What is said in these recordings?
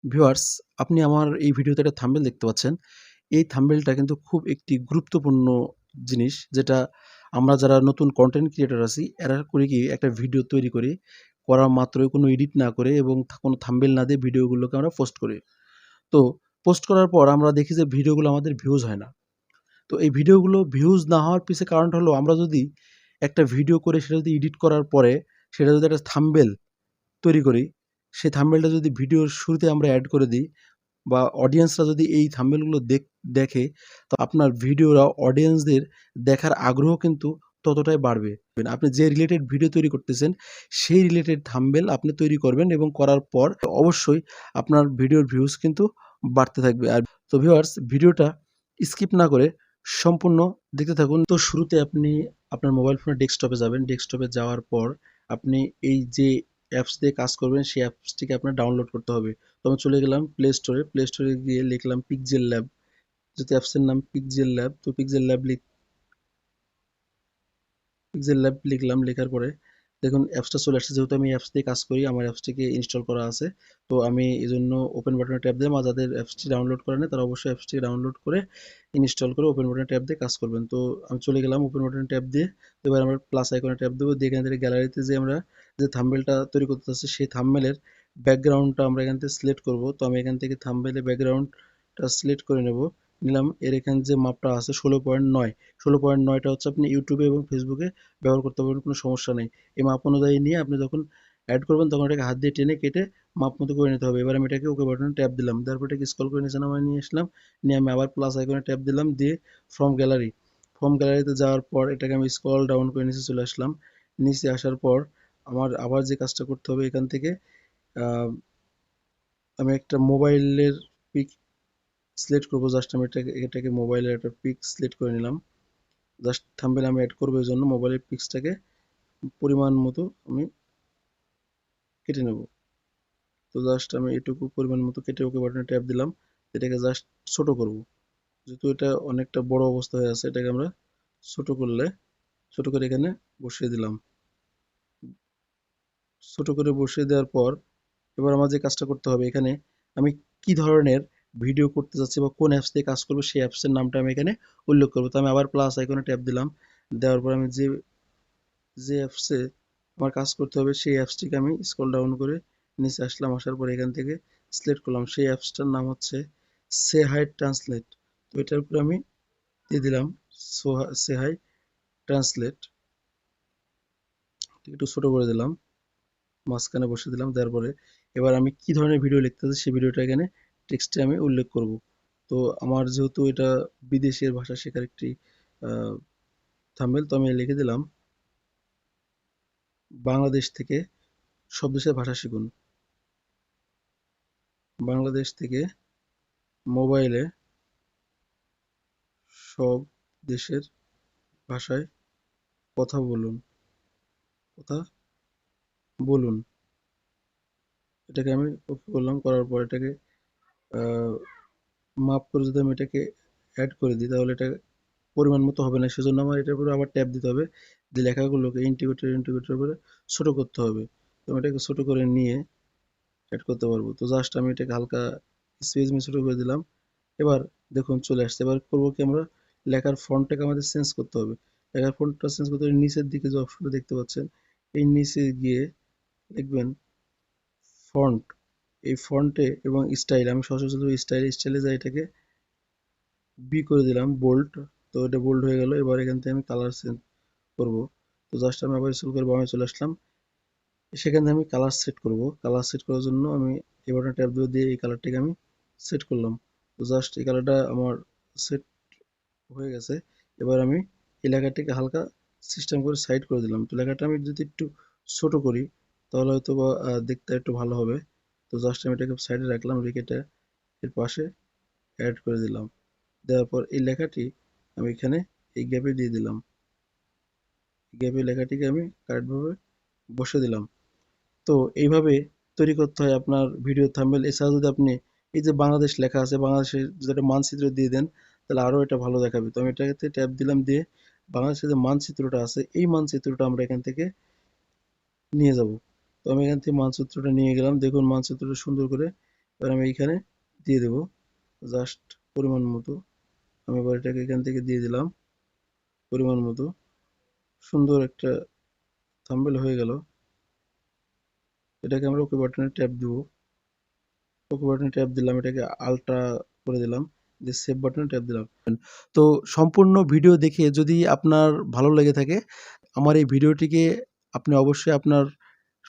Viewers, আপনি আমার এই ভিডিওতে একটা থাম্বনেল দেখতে পাচ্ছেন। এই থাম্বনেলটা কিন্তু খুব একটি গুরুত্বপূর্ণ জিনিস, যেটা আমরা যারা নতুন কনটেন্ট ক্রিয়েটর আছি, এরা করি কি একটা ভিডিও তৈরি করি। করা মাত্রই কোনো এডিট না করে এবং কোনো থাম্বনেল না দিয়ে ভিডিওগুলোকে আমরা পোস্ট করি। তো পোস্ট করার পর আমরা দেখি যে ভিডিওগুলো আমাদের ভিউজ হয় না। তো এই ভিডিওগুলো ভিউজ না হওয়ার পিছে কারণটা হলো, আমরা যদি একটা ভিডিও করে সেটা যদি এডিট করার পরে সেটা যদি একটা থাম্বনেল তৈরি করি, সেই থাম্বনেলটা যদি ভিডিওর শুরুতে আমরা এড করে দিই বা অডিয়েন্সরা যদি এই থাম্বনেলগুলো দেখে, তো আপনার ভিডিওরা অডিয়েন্সদের দেখার আগ্রহ কিন্তু ততটাই বাড়বে। আপনি যে রিলেটেড ভিডিও তৈরি করতেছেন, সেই রিলেটেড থাম্বনেল আপনি তৈরি করবেন এবং করার পর অবশ্যই আপনার ভিডিওর ভিউজ কিন্তু বাড়তে থাকবে। আর তো ভিউয়ার্স, ভিডিওটা স্কিপ না করে সম্পূর্ণ দেখতে থাকুন। তো শুরুতে আপনি আপনার মোবাইল ফোনের ডেস্কটপে যাবেন। ডেস্কটপে যাওয়ার পর আপনি এই যে অ্যাপস দিয়ে কাজ করবেন, সেই অ্যাপসটিকে আপনার ডাউনলোড করতে হবে। তো আমি চলে গেলাম প্লে স্টোরে। প্লে স্টোরে গিয়ে লিখলাম পিক্সেল ল্যাব। যেহেতু অ্যাপসের নাম পিক্সেল ল্যাব, তো পিক্সেল ল্যাব লিখলাম। লেখার পরে দেখুন অ্যাপসটা চলে আসছে। যেহেতু আমি অ্যাপস দিয়ে কাজ করি, আমার অ্যাপসটিকে ইনস্টল করা আছে। তো আমি এজন্য ওপেন বাটনে ট্যাপ দিলাম। আর যাদের অ্যাপসটি ডাউনলোড করা নেই, তারা অবশ্যই অ্যাপসটি ডাউনলোড করে ইনস্টল করে ওপেন বাটনে ট্যাপ দিয়ে কাজ করবেন। তো আমি চলে গেলাম ওপেন বাটনে ট্যাপ দিয়ে। তো এবার আমরা প্লাস আইকনে ট্যাপ দেবো, দিয়ে এখান থেকে গ্যালারিতে যে আমরা যে থাম্বনেলটা তৈরি করতে চাচ্ছি, সেই থাম্বনেলের ব্যাকগ্রাউন্ডটা আমরা এখান থেকে সিলেক্ট করব। তো আমি এখান থেকে থাম্বনেলের ব্যাকগ্রাউন্ডটা সিলেক্ট করে নেব। নিলাম। এর এখানে যে মাপটা আছে 16.9, 16.9টা হচ্ছে আপনি ইউটিউবে এবং ফেসবুকে ব্যবহার করতে পারবেন, কোনো সমস্যা নেই। এই মাপ অনুযায়ী নিয়ে আপনি যখন অ্যাড করবেন, তখন এটাকে হাত দিয়ে টেনে কেটে মাপ মতো করে নিতে হবে। এবার আমি এটাকে ওকে বাটনে ট্যাপ দিলাম, তারপর এটাকে স্ক্রল করে নিচে নামায় নিয়ে আসলাম। নিয়ে আমি আবার প্লাস আইকনে ট্যাপ দিলাম, দিয়ে ফ্রম গ্যালারিতে যাওয়ার পর এটাকে আমি স্ক্রল ডাউন করে নিচে চলে আসলাম। নিচে আসার পর আমার আবার যে কাজটা করতে হবে, এখান থেকে আহ, আমি একটা মোবাইলের পিক সিলেক্ট করবো। জাস্ট আমি এটাকে মোবাইলের একটা পিক সিলেক্ট করে নিলাম। জাস্ট থাম্বনেল আমি অ্যাড করবো, এই জন্য মোবাইলের পিক্সটাকে পরিমাণ মতো আমি কেটে নেব। তো জাস্ট আমি এটুকু পরিমাণ মতো কেটে ওকে বাটনে ট্যাপ দিলাম। এটাকে জাস্ট ছোট করব। যেহেতু এটা অনেকটা বড় অবস্থা হয়ে আছে, এটাকে আমরা ছোট করলে ছোট করে এখানে বসিয়ে দিলাম। ছোট করে বসিয়ে দেওয়ার পর এবার আমার যে কাজটা করতে হবে, এখানে আমি কি ধরনের ভিডিও করতে যাচ্ছি বা কোন অ্যাপস দিয়ে কাজ করবো, সেই অ্যাপসের নামটা আমি এখানে উল্লেখ করবো। তো আমি আবার প্লাস আইকনে ট্যাপ দিলাম। দেওয়ার পর আমি যে যে অ্যাপসে আমার কাজ করতে হবে, সেই অ্যাপসটিকে আমি স্ক্রল ডাউন করে নিচে আসলাম। আসার পর এখান থেকে সিলেক্ট করলাম। সেই অ্যাপসটার নাম হচ্ছে সে হাই ট্রান্সলেট। তো এটার উপরে আমি দিয়ে দিলাম সে হাই ট্রান্সলেট। একটু ছোট করে দিলাম, মাঝখানে বসে দিলাম। দেওয়ার পরে এবার আমি কি ধরনের ভিডিও লিখতে চাই, সেই ভিডিওটা এখানে টেক্সটে আমি উল্লেখ করব। তো আমার যেহেতু এটা বিদেশের ভাষা শেখার একটি থাম্বনেল, তো আমি লিখে দিলাম বাংলাদেশ থেকে সব দেশের ভাষা শিখুন। বাংলাদেশ থেকে মোবাইলে সব দেশের ভাষায় কথা বলুন কথা বলুন। এটাকে আমি ওকে করলাম। করার পর এটাকে আহ, মাপ করে যদি আমি এটাকে অ্যাড করে দিই, তাহলে এটা পরিমাণ মতো হবে না। সেজন্য আমার এটার উপরে আবার ট্যাপ দিতে হবে, যে লেখাগুলোকে ইন্টিগ্রেটর করে ছোট করতে হবে। তো আমি এটাকে ছোট করে নিয়ে অ্যাড করতে পারবো। তো জাস্ট আমি এটাকে হালকা স্পেস নিয়ে ছোট করে দিলাম। এবার দেখুন চলে আসছে। এবার করবো কি, আমরা লেখার ফন্টটাকে আমাদের চেঞ্জ করতে হবে। লেখার ফন্টটা চেঞ্জ করতে হলে নিচের দিকে যে অপশনটা দেখতে পাচ্ছেন, এই নিচে গিয়ে দেখবেন ফন্ট। এই ফন্টে এবং স্টাইল, আমি সরাসরি স্টাইলে যাই, এটাকে বি করে দিলাম বোল্ড। তো এটা বোল্ড হয়ে গেল। এবার এখান থেকে আমি কালার চেঞ্জ করব। তো জাস্ট আমি আবার স্ক্রল করে বামে চলে আসলাম। সেখানে আমি কালার সেট করব। কালার সেট করার জন্য আমি এই বাটনে ট্যাপ দিয়ে এই কালারটাকে আমি সেট করলাম। তো জাস্ট এই কালারটা আমার সেট হয়ে গেছে। এবার আমি এই লেখাটিকে হালকা সিস্টেম করে সাইড করে দিলাম। তো লেখাটা আমি যদি একটু ছোট করি, তাহলে হয়তো বা দেখতে একটু ভালো হবে। তো জাস্ট আমি এটাকে সাইডে রাখলাম, রেখে এটা এর পাশে অ্যাড করে দিলাম। দেওয়ার পর এই লেখাটি আমি এখানে এই গ্যাপে দিয়ে দিলাম। গ্যাপে লেখাটিকে আমি কারেক্টভাবে বসে দিলাম। তো এইভাবে তৈরি করতে হয় আপনার ভিডিও থাম্বনেল। এছাড়া যদি আপনি এই যে বাংলাদেশ লেখা আছে, বাংলাদেশের যদি একটা মানচিত্র দিয়ে দেন, তাহলে আরও এটা ভালো দেখাবে। তো আমি এটাতে ট্যাপ দিলাম, দিয়ে বাংলাদেশের যে মানচিত্রটা আছে, এই মানচিত্রটা আমরা এখান থেকে নিয়ে যাব। তো আমি এখান থেকে মানচিত্রটা নিয়ে গেলাম। দেখুন মানচিত্রটা সুন্দর করে এবার আমি এইখানে দিয়ে দেবো জাস্ট পরিমাণ মতো। আমি এবার এটাকে এখান থেকে দিয়ে দিলাম পরিমাণ মতো। সুন্দর একটা থাম্বনেল হয়ে গেল। এটাকে আমরা ওকে বাটনে ট্যাপ দিব। ওকে বাটনে ট্যাপ দিলাম, এটাকে আলট্রা করে দিলাম, দিয়ে সেভ বাটনে ট্যাপ দিলাম। তো সম্পূর্ণ ভিডিও দেখে যদি আপনার ভালো লেগে থাকে, আমার এই ভিডিওটিকে আপনি অবশ্যই আপনার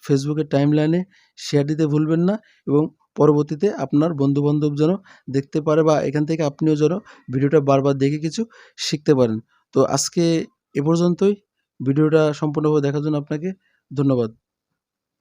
ফেসবুকের টাইমলাইনে শেয়ার দিতে ভুলবেন না, এবং পরবর্তীতে আপনার বন্ধু-বান্ধব যেন দেখতে পারে, বা এখান থেকে আপনিও যেন ভিডিওটা বারবার দেখে কিছু শিখতে পারেন। তো আজকে এ পর্যন্তই। ভিডিওটা সম্পূর্ণভাবে দেখার জন্য আপনাকে ধন্যবাদ।